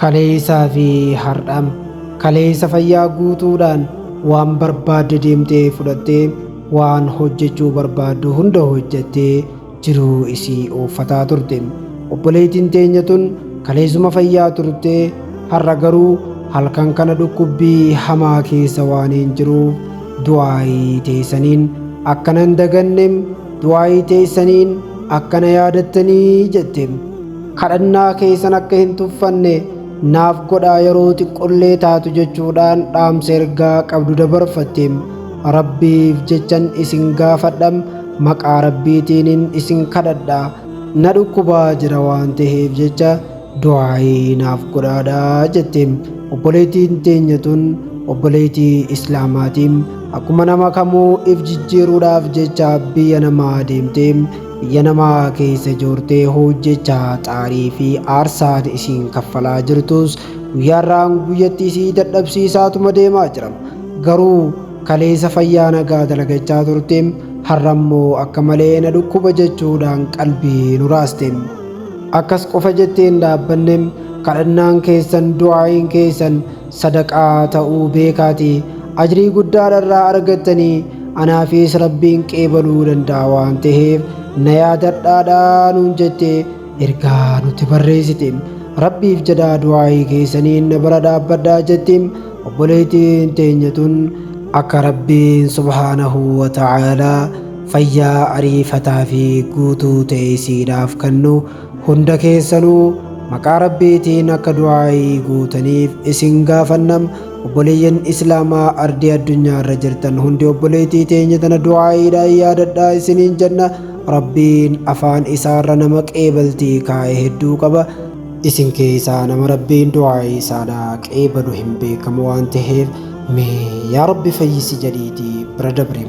Kaleessaa fi hardham kaleessa fayyaa guutuudhaan waan barbaadde deemtee fudhattee waan hojjechuu barbaaddu hunda hojjettee jiruu isii ooffataa turte. Obboleettiin teenya tun kaleessuma fayyaa turtee har'a garuu halkan kana dhukkubbii hamaa keessa waan hin jiruuf du'aayii teessaniin akkana hin daganne, du'aayii teessaniin akkana yaadattanii jette. Kadhannaa keessan akka hin tuffanne naaf godhaa yeroo xiqqollee taatu jechuudhaan dhaamsa ergaa qabdu dabarfatte. Rabbiif jechan isin gaafadha, maqaa rabbiitiin isin kadhadha, na dhukkubaa jira waan ta'eef jecha du'aayii naaf godhaadhaa jette. Obboleettiin teenya tun obboleettii islaamaatiin akkuma nama kamuu if jijjiiruudhaaf jecha biyya namaa deemtee biyya namaa keessa joortee hojjechaa xaarii fi aarsaa isiin kaffalaa jirtus guyyaarraan guyyatti isii dadhabsiisaatuma deemaa jira. Garuu kaleessa fayyaa nagaa dalagachaa turte, har'a immoo akka malee na dhukkuba jechuudhaan qalbii nu raaste. Akkas qofa jettee hin dhaabbanne, kadhannaan keessan du'aayin keessan sadaqaa ta'uu beekaati. Ajrii guddaadharraa argattanii anaafis rabbiin qeebaluu danda'a waan ta'eef na yaadadhaadhaa nuun jettee ergaa nutti barreessite. Rabbiif jedhaa du'aayii keessaniin na bira dhaabbadhaa jetti. Obboleettiin teenya tun akka rabbiin subhaanahu wa ta'aalaa fayyaa ariifataa fi guutuu ta'e isiidhaaf kennu hunda keessanuu maqaa rabbiitiin akka du'aayii guutaniif isin gaafannam. Obboleeyyan islaamaa ardii addunyaa irra jirtan hundi obboleettii teenya tana du'aayiidhaan yaadadhaa isiniin jenna. Rabbiin afaan isaarra nama qeebaltii kaa'e hedduu qaba. Isin keessaa nama rabbiin du'aayii isaadhaa qeebalu hin beekamu waan ta'eef mee yaa rabbi fayyisi jedhiitii bira dabre.